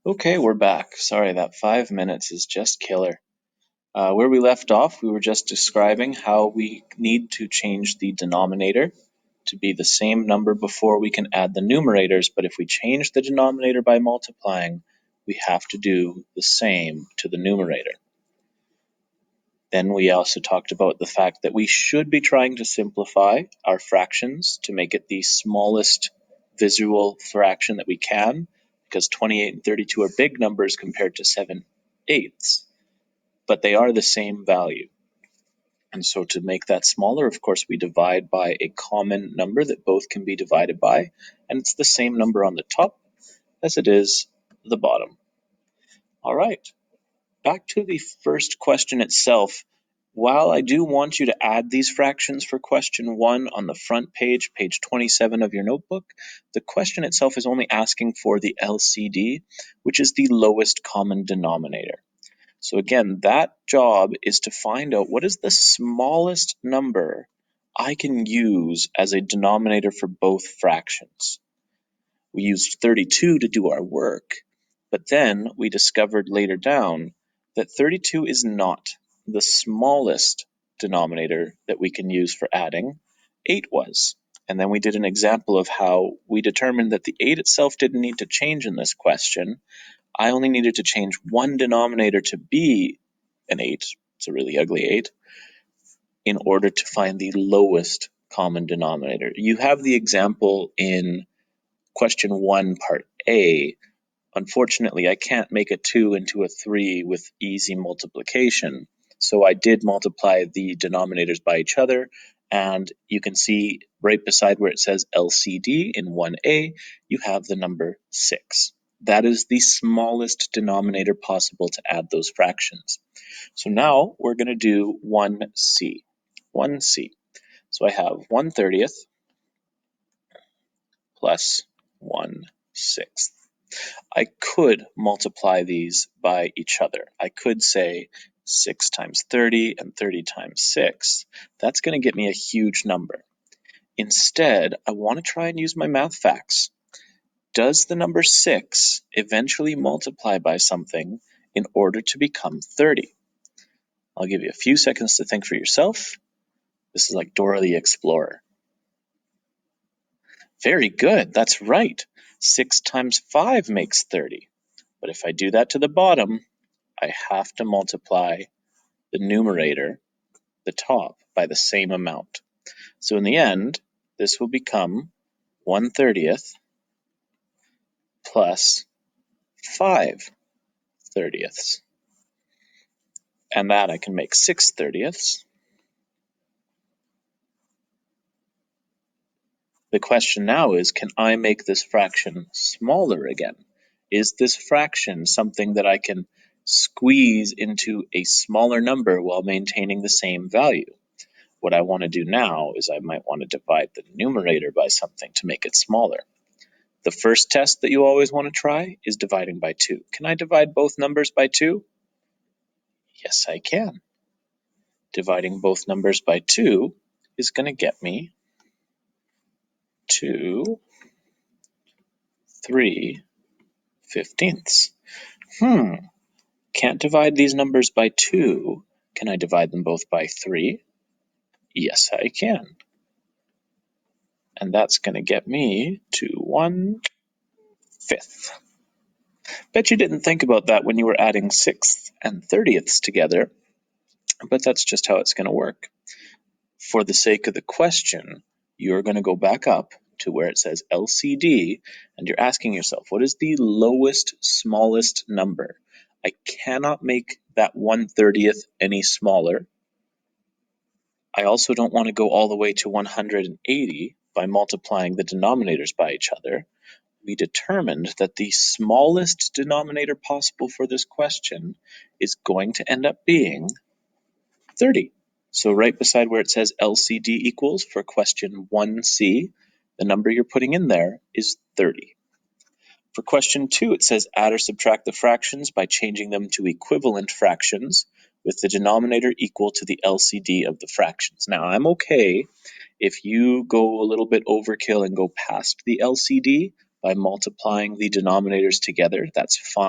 Okay, we're back. Sorry, that 5 minutes is just killer. Where we left off, we were just describing how we need to change the denominator to be the same number before we can add the numerators, but if we change the denominator by multiplying, we have to do the same to the numerator. Then we also talked about the fact that we should be trying to simplify our fractions to make it the smallest visual fraction that we can, because 28 and 32 are big numbers compared to 7/8, but they are the same value. And so to make that smaller, of course, we divide by a common number that both can be divided by, and it's the same number on the top as it is the bottom. All right, back to the first question itself. While I do want you to add these fractions for question 1 on the front page, page 27 of your notebook, the question itself is only asking for the LCD, which is the lowest common denominator. So again, that job is to find out what is the smallest number I can use as a denominator for both fractions. We used 32 to do our work, but then we discovered later down that 32 is not the smallest denominator that we can use for adding. 8 was. And then we did an example of how we determined that the 8 itself didn't need to change in this question. I only needed to change one denominator to be an 8, it's a really ugly 8, in order to find the lowest common denominator. You have the example in question 1, part A. Unfortunately, I can't make a 2 into a 3 with easy multiplication, so I did multiply the denominators by each other, and you can see right beside where it says LCD in 1A, you have the number 6. That is the smallest denominator possible to add those fractions. So now we're going to do 1C. 1C. So I have 1/30 plus 1/6. I could multiply these by each other. I could say 6 times 30 and 30 times 6. That's going to get me a huge number. Instead, I want to try and use my math facts. Does the number 6 eventually multiply by something in order to become 30? I'll give you a few seconds to think for yourself. This is like Dora the Explorer. Very good, that's right. 6 times 5 makes 30. But if I do that to the bottom, I have to multiply the numerator, the top, by the same amount. So in the end, this will become 1/30 plus 5/30. And that I can make 6/30. The question now is, can I make this fraction smaller again? Is this fraction something that I can squeeze into a smaller number while maintaining the same value? What I want to do now is I might want to divide the numerator by something to make it smaller. The first test that you always want to try is dividing by 2. Can I divide both numbers by 2? Yes, I can. Dividing both numbers by 2 is going to get me 2 3/15. Can't divide these numbers by 2. Can I divide them both by 3? Yes, I can. And that's going to get me to 1/5. Bet you didn't think about that when you were adding 6ths and 30ths together, but that's just how it's going to work. For the sake of the question, you're going to go back up to where it says LCD, and you're asking yourself, what is the lowest, smallest number? I cannot make that 1/30 any smaller. I also don't want to go all the way to 180 by multiplying the denominators by each other. We determined that the smallest denominator possible for this question is going to end up being 30. So right beside where it says LCD equals for question 1C, the number you're putting in there is 30. For question 2, it says add or subtract the fractions by changing them to equivalent fractions with the denominator equal to the LCD of the fractions. Now, I'm okay if you go a little bit overkill and go past the LCD by multiplying the denominators together. That's fine.